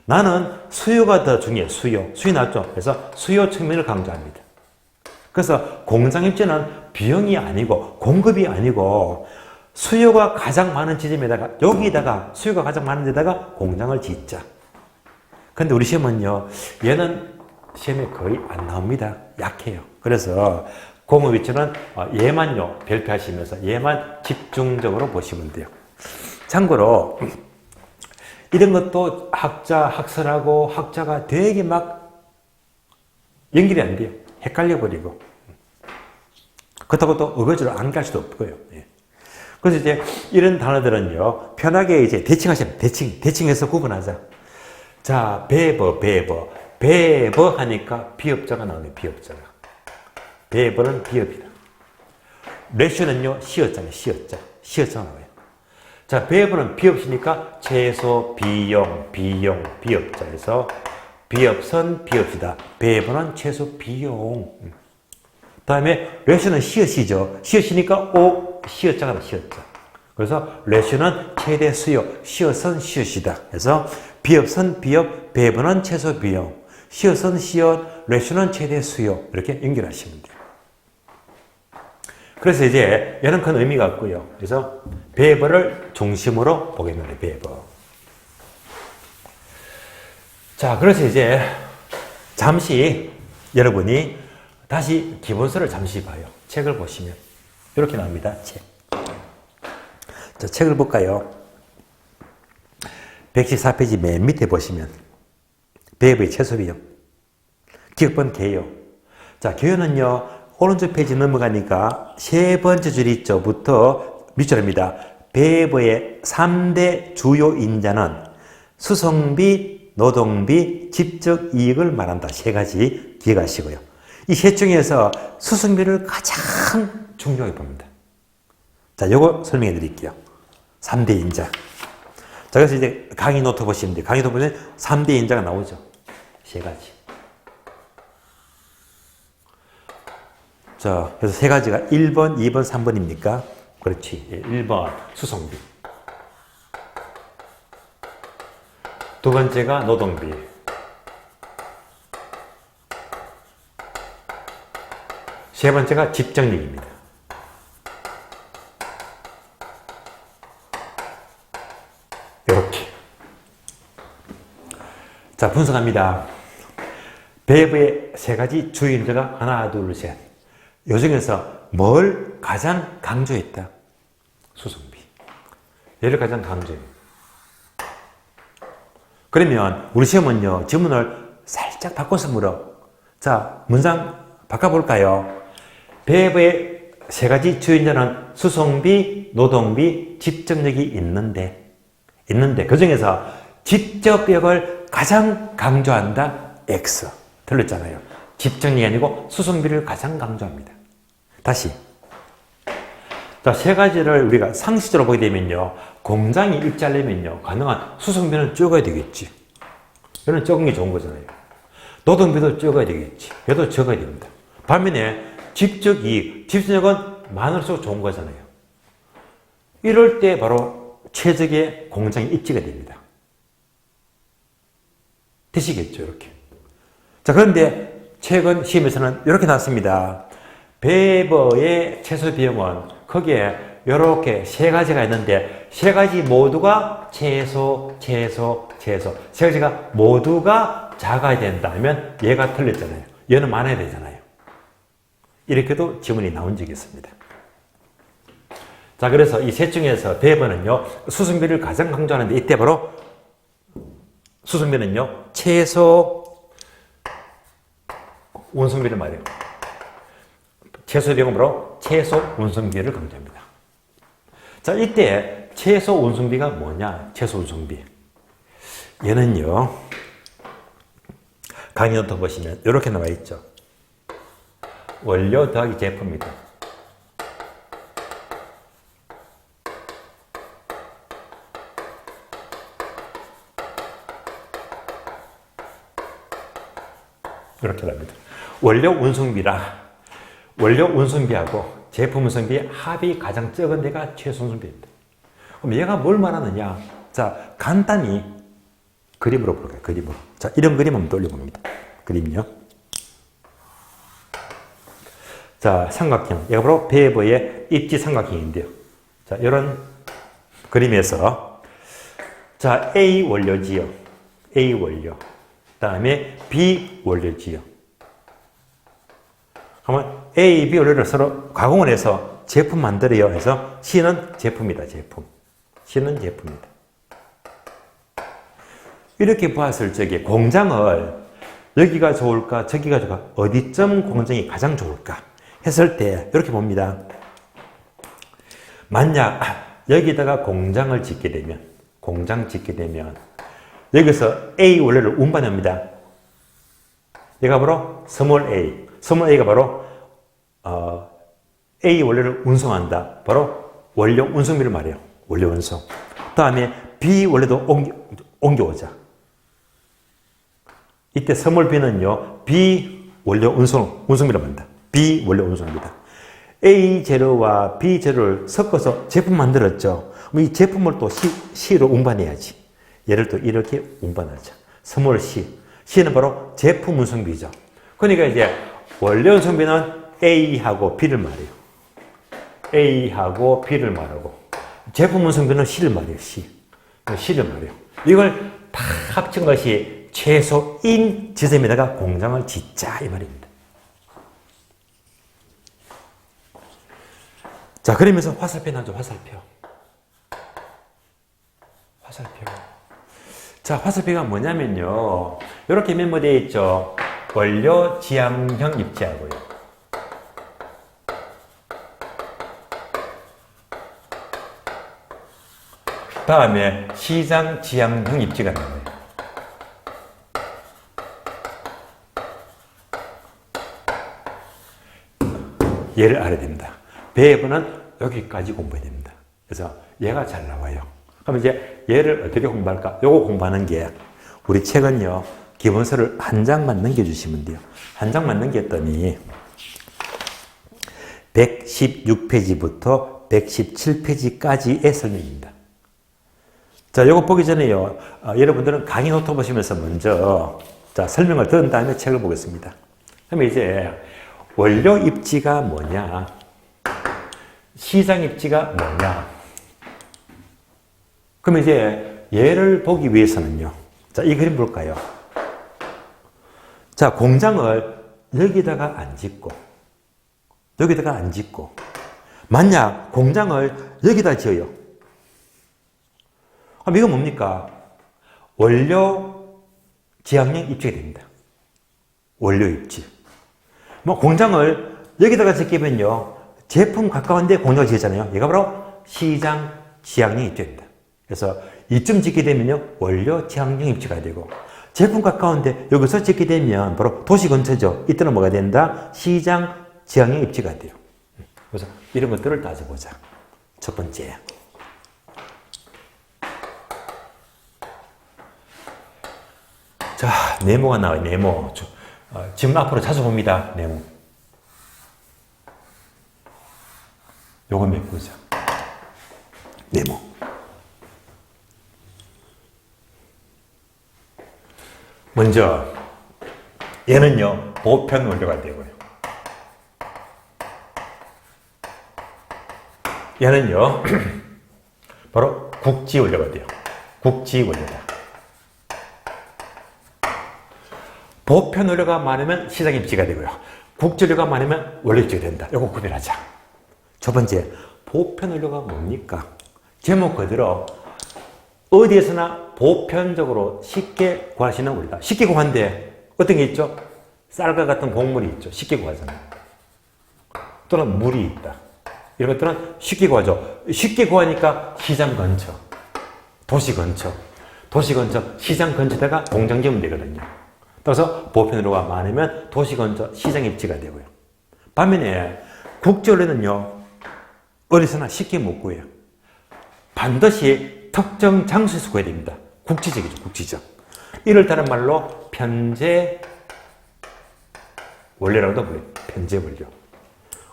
나는 수요가 더 중요해. 수요 낮죠. 그래서 수요 측면을 강조합니다. 그래서 공장 입지는 비용이 아니고 공급이 아니고 수요가 가장 많은 지점에다가 여기다가 수요가 가장 많은 데다가 공장을 짓자. 근데 우리 시험은요, 얘는 시험에 거의 안 나옵니다. 약해요. 그래서 공업 위치는 얘만요 별표하시면서 얘만 집중적으로 보시면 돼요. 참고로 이런 것도 학설하고 학자가 되게 막 연결이 안 돼요. 헷갈려 버리고 그렇다고 또 어거지로 안 갈 수도 없고요. 그래서 이제 이런 단어들은요 편하게 이제 대칭하시면 대칭해서 구분하자. 자, 베이버 하니까 비업자가 나오네. 비업자가. 베이버는 비업이다. 레슈는요 시어자네. 시어자가 나와요. 자, 베이버는 비업이니까 최소 비용 비업자에서 비업선 비업이다. 베이버는 최소 비용. 다음에 레슈는 시어시죠. 시어시니까 시어자가 나와. 시어자. 그래서 레슈는 최대 수요, 시어선 시어시다. 그래서 비업선 비업, 베이버는 최소 비용, 시어선 시어, 레슈는 최대 수요. 이렇게 연결하시면 돼요. 그래서 이제 얘는 큰 의미가 없고요. 그래서 베이버를 중심으로 보겠는데 베이버. 자, 그래서 이제 잠시 여러분이 다시 기본서를 잠시 봐요. 책을 보시면 이렇게 나옵니다. 책. 자, 책을 볼까요? 114페이지 맨 밑에 보시면 베이버의 최소 비용. 기업번 개요. 자, 개요는요. 오른쪽 페이지 넘어가니까 세 번째 줄 있죠. 부터 밑줄입니다. 베이버의 3대 주요 인자는 수송비, 노동비, 집적 이익을 말한다. 세 가지 기억하시고요. 이 셋 중에서 수송비를 가장 중요하게 봅니다. 자, 요거 설명해 드릴게요. 3대 인자. 자, 그래서 이제 강의 노트 보시면 돼요. 강의 노트 보시면 3대 인자가 나오죠. 세 가지. 자, 그래서 세 가지가 1번, 2번, 3번입니까? 그렇지. 1번 수송비. 두 번째가 노동비. 세 번째가 집정력입니다. 이렇게. 자, 분석합니다. 베이버의 세 가지 주요 인자가 하나, 둘, 셋. 요 중에서 뭘 가장 강조했다? 수송비. 얘를 가장 강조해요. 그러면 우리 시험은요, 지문을 살짝 바꿔서 물어. 자, 문장 바꿔볼까요? 베이버의 세 가지 주인자는 수송비, 노동비, 집적력이 있는데 그 중에서 집적력을 가장 강조한다. X. 틀렸잖아요. 집적력이 아니고 수송비를 가장 강조합니다. 다시. 자, 세 가지를 우리가 상식적으로 보게 되면요. 공장이 입지하려면요. 가능한 수송비는 적어야 되겠지. 이런 적은 게 좋은 거잖아요. 노동비도 적어야 되겠지. 얘도 적어야 됩니다. 반면에 집적력은 많을수록 좋은 거잖아요. 이럴 때 바로 최적의 공장이 입지가 됩니다. 되시겠죠, 이렇게. 자, 그런데 최근 시험에서는 이렇게 나왔습니다. 배버의 최소 비용은 거기에 이렇게 세 가지가 있는데 세 가지 모두가 최소. 세 가지가 모두가 작아야 된다 하면 얘가 틀렸잖아요. 얘는 많아야 되잖아요. 이렇게도 지문이 나온 적이 있습니다. 자, 그래서 이 셋 중에서 배버는요, 수승비를 가장 강조하는데 이때 바로 수승비는요, 최소 운송비를 말해요. 최소 비용은 바로 최소 운송비를 강조합니다. 자, 이때 최소 운송비가 뭐냐? 최소 운송비. 얘는요, 강의 노트 보시면 이렇게 나와 있죠. 원료 더하기 제품이다. 이렇게 납니다. 원료 운송비하고 제품 운송비 합이 가장 적은 데가 최소 운송비입니다. 그럼 얘가 뭘 말하느냐? 자, 간단히 그림으로 볼까요? 그림으로. 자, 이런 그림 한번 돌려봅니다. 그림요. 자, 삼각형. 얘가 바로 배버의 입지 삼각형인데요. 자, 이런 그림에서 자, A 원료지요. A 원료. 다음에 B 원료지요. 그러면 A, B 원료를 서로 가공을 해서 제품 만들어요. 해서 C는 제품이다. 제품. C는 제품이다. 이렇게 보았을 적에 공장을 여기가 좋을까 저기가 좋을까 어디쯤 공장이 가장 좋을까 했을 때 이렇게 봅니다. 만약 여기다가 공장 짓게 되면 여기서 A 원료를 운반합니다. 얘가 바로 스몰 A가 바로 A 원료를 운송한다. 바로 원료 운송비를 말해요. 원료 운송. 다음에 B 원료도 옮겨오자. 이때 스몰 B는요, B 원료 운송비를 말한다. B 원료 운송비다. A 재료와 B 재료를 섞어서 제품 만들었죠. 이 제품을 또 C로 운반해야지. 얘를 또 이렇게 운반하자. 스몰 C. C는 바로 제품 운송비죠. 그러니까 이제 원료 운송비는 A하고 B를 말해요. A하고 B를 말하고 제품 운송비는 C를 말해요. C를 말해요. 이걸 다 합친 것이 최소인 지점에다가 공장을 짓자 이 말입니다. 자, 그러면서 화살표 나죠. 화살표. 자, 화살표가 뭐냐면요. 이렇게 메모되어 있죠. 원료 지향형 입지하고요. 다음에 시장 지향형 입지가 나와요. 얘를 알아야 됩니다. 배분은 여기까지 공부해야 됩니다. 그래서 얘가 잘 나와요. 그럼 이제 얘를 어떻게 공부할까? 요거 공부하는 게 우리 책은요. 기본서를 한 장만 넘겨주시면 돼요. 한 장만 넘겼더니 116페이지부터 117페이지까지의 설명입니다. 자, 요거 보기 전에요. 여러분들은 강의 노트 보시면서 먼저 자, 설명을 들은 다음에 책을 보겠습니다. 그러면 이제 원료 입지가 뭐냐? 시장 입지가 뭐냐? 그럼 이제 얘를 보기 위해서는요. 자, 이 그림 볼까요? 자, 공장을 여기다가 안 짓고 만약 공장을 여기다 지어요. 그럼 이건 뭡니까? 원료 지향형 입지가 됩니다. 원료 입지. 뭐 공장을 여기다가 짓기면요. 제품 가까운데 공장을 지었잖아요. 얘가 바로 시장 지향령 입지입니다. 그래서 이쯤 짓게 되면요, 원료 지향령 입지가 되고, 제품 가까운데 여기서 짓게 되면 바로 도시 근처죠. 이때는 뭐가 된다? 시장 지향령 입지가 돼요. 그래서 이런 것들을 따져보자. 첫 번째. 자, 네모가 나와요. 네모. 지금 앞으로 자주 봅니다. 네모. 요거 메꾸자. 네모. 먼저 얘는요, 보편 원료가 되고요. 얘는요, 바로 국지 원료가 돼요. 국지 원료다. 보편 원료가 많으면 시장 입지가 되고요. 국지 원료가 많으면 원료 입지가 된다. 이거 구별하자. 첫 번째, 보편 원료가 뭡니까? 제목 그대로 어디에서나 보편적으로 쉽게 구할 수 있는 원료다. 쉽게 구한데 어떤 게 있죠? 쌀과 같은 곡물이 있죠. 쉽게 구하잖아요. 또는 물이 있다. 이런 것들은 쉽게 구하죠. 쉽게 구하니까 시장 근처, 도시 근처, 시장 근처에다가 공장 지으면 되거든요. 따라서 보편 원료가 많으면 도시 근처 시장 입지가 되고요. 반면에 국지 원료는요, 어디서나 쉽게 못 구해요. 반드시 특정 장소에서 구해야 됩니다. 국지적이죠, 국지적. 이를 다른 말로 편제 원료라고도 불려요. 편제 원료.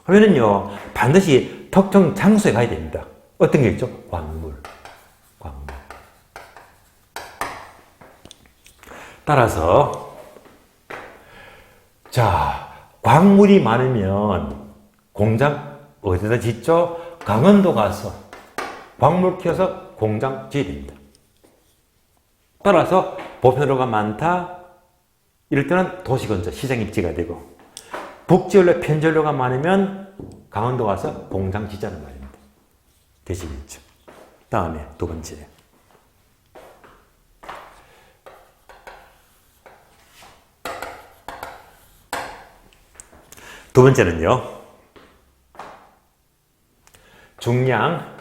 그러면은요, 반드시 특정 장소에 가야 됩니다. 어떤 게 있죠? 광물. 따라서, 자, 광물이 많으면 공장 어디다 짓죠? 강원도 가서 광물 키워서 공장 지어야 됩니다. 따라서 보편원료가 많다. 이럴 때는 도시 근처 시장 입지가 되고, 북지원료, 편지원료가 많으면 강원도 가서 공장 짓자는 말입니다. 되시겠죠? 다음에 두 번째. 두 번째는요, 중량,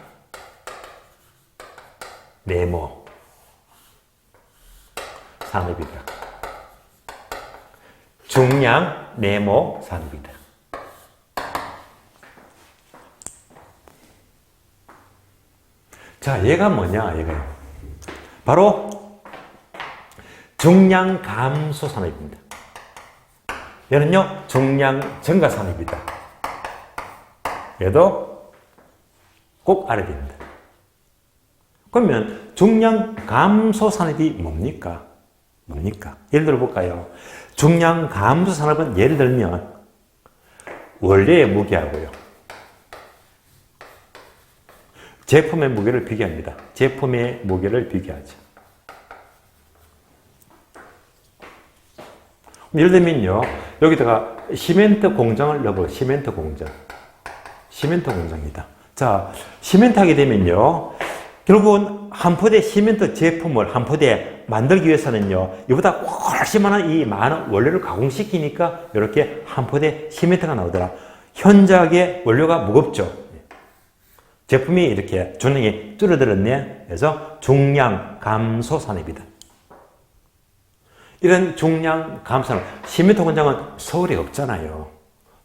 네모, 산업이다. 중량, 네모, 산업이다. 자, 얘가 뭐냐, 얘가. 바로 중량 감소 산업입니다. 얘는요, 중량 증가 산업이다. 얘도 꼭 알아야 됩니다. 그러면 중량 감소 산업이 뭡니까? 예를 들어 볼까요? 중량 감소 산업은 예를 들면 원료의 무게하고요, 제품의 무게를 비교합니다. 제품의 무게를 비교하죠. 예를 들면요, 여기다가 시멘트 공장을 넣어봐요. 시멘트 공장이다. 자, 시멘트 하게 되면요, 결국은 한 포대 시멘트 제품을 한 포대 만들기 위해서는요, 이보다 훨씬 많은 이 많은 원료를 가공시키니까 이렇게 한 포대 시멘트가 나오더라. 현저하게 원료가 무겁죠. 제품이 이렇게 중량이 줄어들었네. 그래서 중량 감소 산업이다. 이런 중량 감소 산업, 시멘트 공장은 서울에 없잖아요.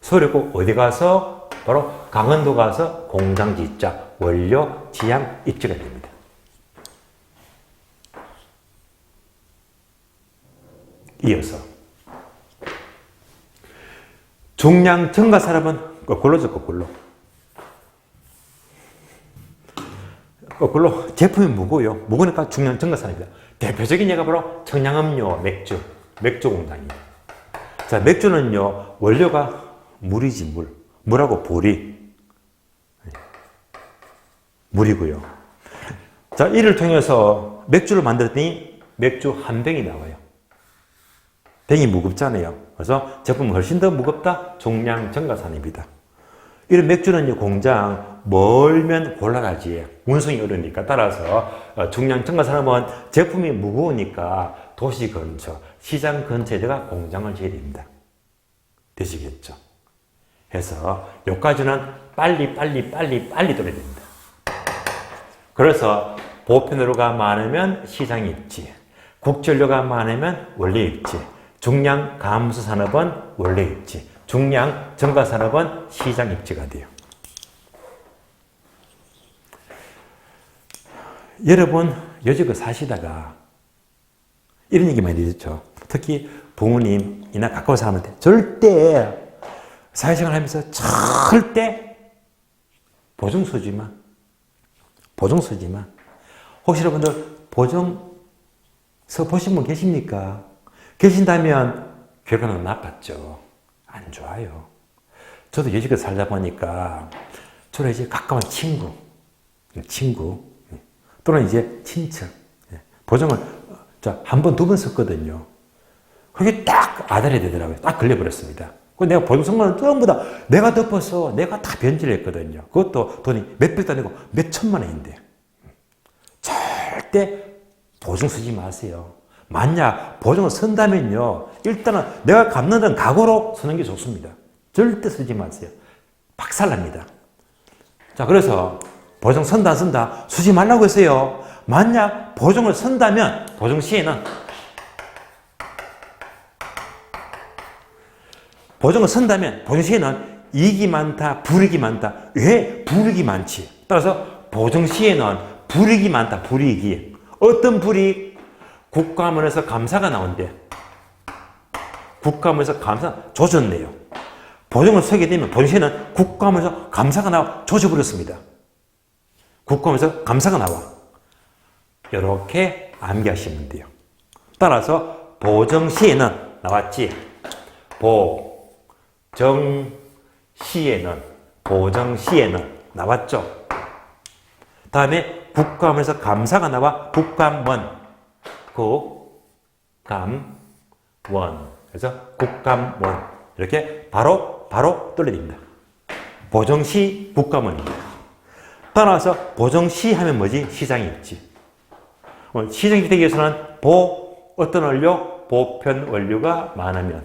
서울에 없고 어디 가서? 바로 강원도 가서 공장 짓자. 원료 지향 입지가 됩니다. 이어서 중량 증가 산업은 거꾸로죠, 거꾸로 제품이 무거워요. 무거우니까 중량 증가 산업이다. 대표적인 예가 바로 청량음료, 맥주 공장입니다. 자, 맥주는요, 원료가 물이지, 물하고 보리. 물이고요. 자, 이를 통해서 맥주를 만들었더니 맥주 한 병이 나와요. 병이 무겁잖아요. 그래서 제품은 훨씬 더 무겁다. 중량 증가 산업이다. 이런 맥주는 공장 멀면 곤란하지. 운송이 어려우니까. 따라서 중량 증가 산업은 제품이 무거우니까 도시 근처, 시장 근처에다가 공장을 지어야 됩니다. 되시겠죠? 해서 여기까지는 빨리 돌아야 됩니다. 그래서 보편의료가 많으면 시장 입지, 국제의료가 많으면 원래 입지, 중량 감소 산업은 원래 입지, 중량 증가 산업은 시장 입지가 돼요. 여러분 요즘 사시다가 이런 얘기 많이 들었죠. 특히 부모님이나 가까운 사람한테 절대 사회생활 하면서 절대 보증 서지마. 혹시 여러분들 보증서 보신 분 계십니까? 계신다면 결과는 나빴죠. 안 좋아요. 저도 예전에 살다 보니까 저는 이제 가까운 친구 또는 이제 친척 보증을 한 번, 두 번 썼거든요. 그게 딱 아달이 되더라고요. 딱 걸려버렸습니다. 내가 보증서는 전부 다 내가 덮어서 내가 다 변질을 했거든요. 그것도 돈이 몇백도 아니고 몇 천만 원인데. 절대 보증 쓰지 마세요. 만약 보증을 쓴다면요, 일단은 내가 갚는다는 각오로 쓰는 게 좋습니다. 절대 쓰지 마세요. 박살납니다. 자, 그래서 보증 쓴다, 안 쓴다, 쓰지 말라고 했어요. 만약 보증을 쓴다면, 보증 시에는 이익이 많다, 불이익이 많다. 왜 불이익이 많지? 따라서 보증 시에는 불이익이 많다, 불이익이. 어떤 불이익? 국가원에서 감사가 나온대. 국가원에서 감사 조졌네요. 보증을 서게 되면 보증 시에는 국가원에서 감사가 나와 조져버렸습니다. 국가원에서 감사가 나와. 이렇게 암기하시면 돼요. 따라서 보증 시에는 나왔지. 보증 시에는 나왔죠. 다음에 국감에서 감사가 나와 국감원. 그래서 국감원. 이렇게 바로 떨어집니다. 보증시 국감원입니다. 따라서 보증시 하면 뭐지? 시장입지. 시장입지 되기 위해서는 어떤 원료? 보편 원료가 많으면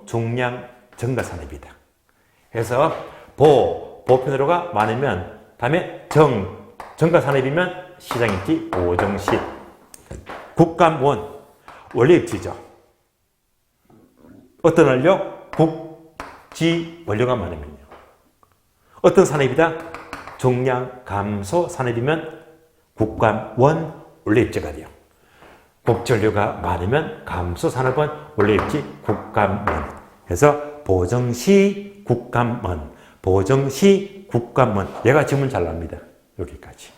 중량, 증가 산업이다. 그래서 보편 원료가 많으면 다음에 증가 산업이면 시장입지, 보증시. 국감원, 원래 입지죠. 어떤 원료? 국지 원료가 많으면요. 어떤 산업이다? 중량 감소 산업이면 국감원, 원래 입지가 돼요. 국제원료가 많으면 감소 산업은 원래 입지, 국감원. 그래서 보증시, 국감원. 보증시, 국감원. 얘가 질문 잘 납니다. 여기까지.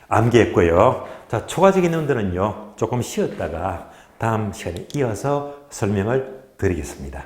암기했고요. 자, 초과적인 내용들은요, 조금 쉬었다가 다음 시간에 이어서 설명을 드리겠습니다.